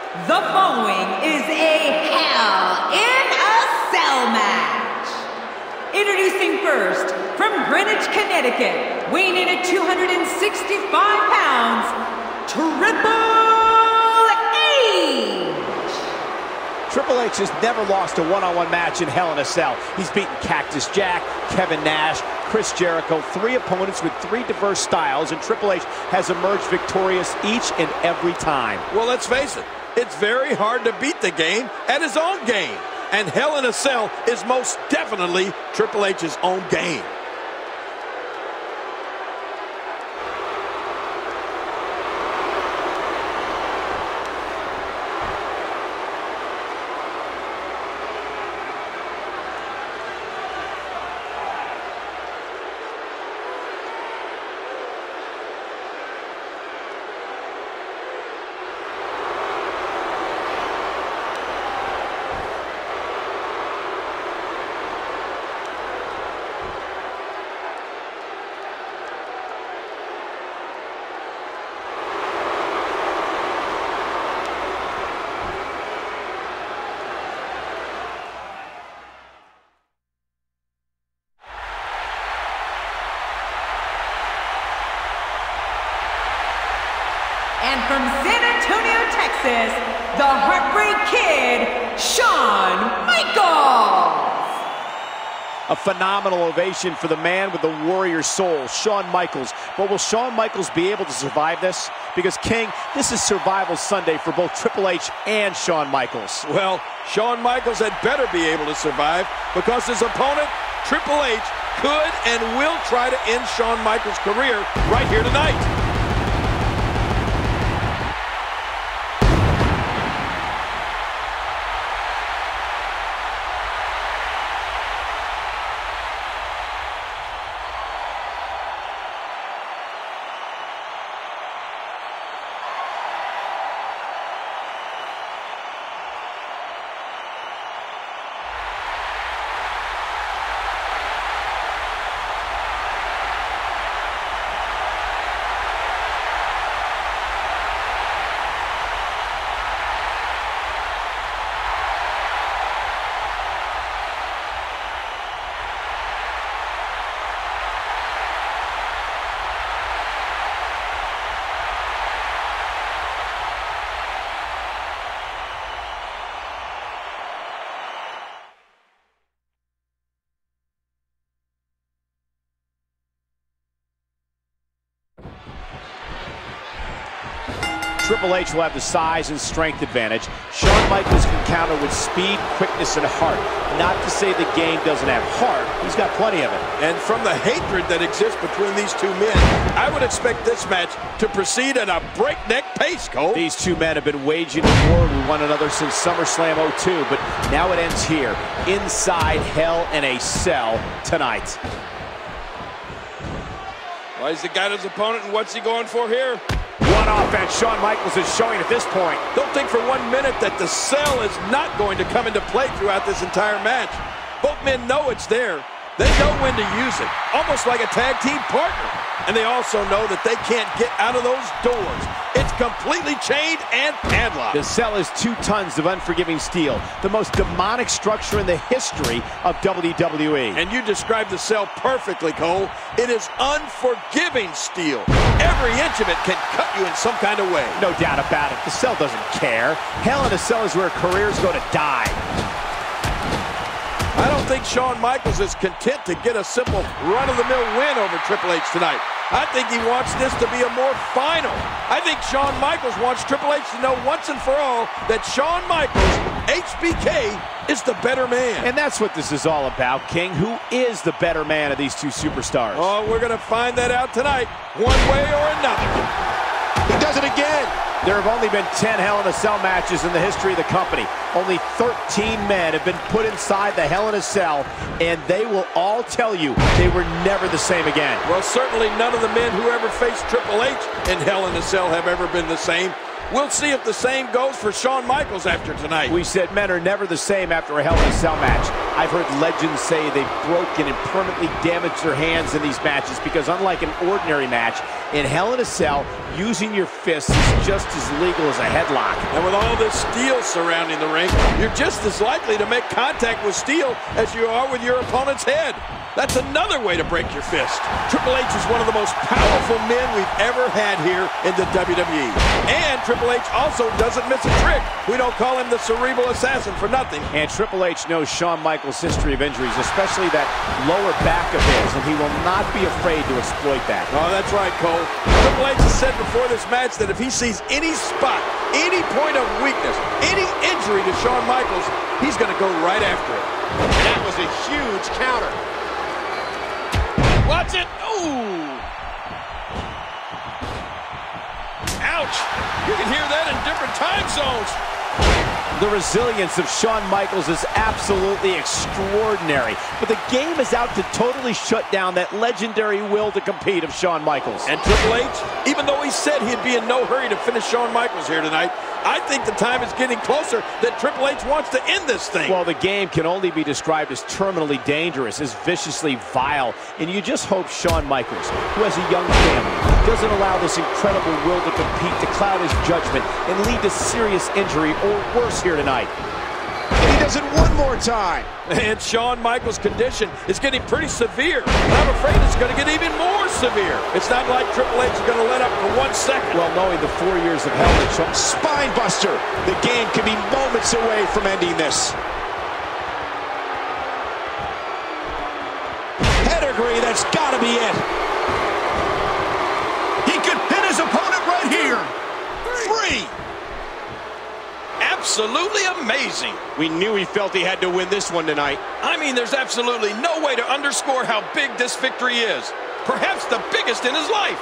The following is a Hell in a Cell match. Introducing first, from Greenwich, Connecticut, weighing in at 265 pounds, Triple H. Triple H has never lost a one-on-one match in Hell in a Cell. He's beaten Cactus Jack, Kevin Nash, Chris Jericho, 3 opponents with 3 diverse styles, and Triple H has emerged victorious each and every time. Well, let's face it, it's very hard to beat the game at his own game. And Hell in a Cell is most definitely Triple H's own game. And from San Antonio, Texas, the Heartbreak Kid, Shawn Michaels. A phenomenal ovation for the man with the warrior soul, Shawn Michaels. But will Shawn Michaels be able to survive this? Because, King, this is Survival Sunday for both Triple H and Shawn Michaels. Well, Shawn Michaels had better be able to survive because his opponent, Triple H, could and will try to end Shawn Michaels' career right here tonight. Triple H will have the size and strength advantage. Shawn Michaels can counter with speed, quickness, and heart. Not to say the game doesn't have heart. He's got plenty of it. And from the hatred that exists between these two men, I would expect this match to proceed at a breakneck pace, Cole. These two men have been waging war with one another since SummerSlam 02, but now it ends here, inside Hell in a Cell tonight. Well, he's got his opponent, and what's he going for here? One offense Shawn Michaels is showing at this point. Don't think for 1 minute that the cell is not going to come into play throughout this entire match. Both men know it's there. They know when to use it, almost like a tag team partner. And they also know that they can't get out of those doors. It's completely chained and padlocked. The cell is 2 tons of unforgiving steel, the most demonic structure in the history of WWE. And you described the cell perfectly, Cole. It is unforgiving steel. Every inch of it can cut you in some kind of way. No doubt about it. The cell doesn't care. Hell in a Cell is where careers go to die. I don't think Shawn Michaels is content to get a simple run-of-the-mill win over Triple H tonight. I think he wants this to be a more final. I think Shawn Michaels wants Triple H to know once and for all that Shawn Michaels, HBK, is the better man. And that's what this is all about, King. Who is the better man of these two superstars? Oh, we're going to find that out tonight, one way or another. He does it again. There have only been 10 Hell in a Cell matches in the history of the company. Only 13 men have been put inside the Hell in a Cell, and they will all tell you they were never the same again. Well, certainly none of the men who ever faced Triple H in Hell in a Cell have ever been the same. We'll see if the same goes for Shawn Michaels after tonight. We said men are never the same after a Hell in a Cell match. I've heard legends say they've broken and permanently damaged their hands in these matches because unlike an ordinary match, in Hell in a Cell, using your fists is just as legal as a headlock. And with all this steel surrounding the ring, you're just as likely to make contact with steel as you are with your opponent's head. That's another way to break your fist. Triple H is one of the most powerful men we've ever had here in the WWE. And Triple H also doesn't miss a trick. We don't call him the cerebral assassin for nothing. And Triple H knows Shawn Michaels' history of injuries, especially that lower back of his, and he will not be afraid to exploit that. Oh, that's right, Cole. Triple H has said before this match that if he sees any spot, any point of weakness, any injury to Shawn Michaels, he's going to go right after it. That was a huge counter. Watch it. Ooh. Ouch. You can hear that in different time zones. The resilience of Shawn Michaels is absolutely extraordinary. But the game is out to totally shut down that legendary will to compete of Shawn Michaels. And Triple H, even though he said he'd be in no hurry to finish Shawn Michaels here tonight, I think the time is getting closer that Triple H wants to end this thing. Well, the game can only be described as terminally dangerous, as viciously vile. And you just hope Shawn Michaels, who has a young family, doesn't allow this incredible will to compete to cloud his judgment and lead to serious injury or worse here tonight. And he does it one more time. And Shawn Michaels' condition is getting pretty severe. And I'm afraid it's going to get even more severe. It's not like Triple H is going to let up for 1 second. Well, knowing the 4 years of hell that Shawn... Spine buster. The game could be moments away from ending this. Pedigree, that's got to be it. He could pin his opponent right here. 3. Absolutely amazing. We knew he felt he had to win this one tonight. I mean, there's absolutely no way to underscore how big this victory is. Perhaps the biggest in his life.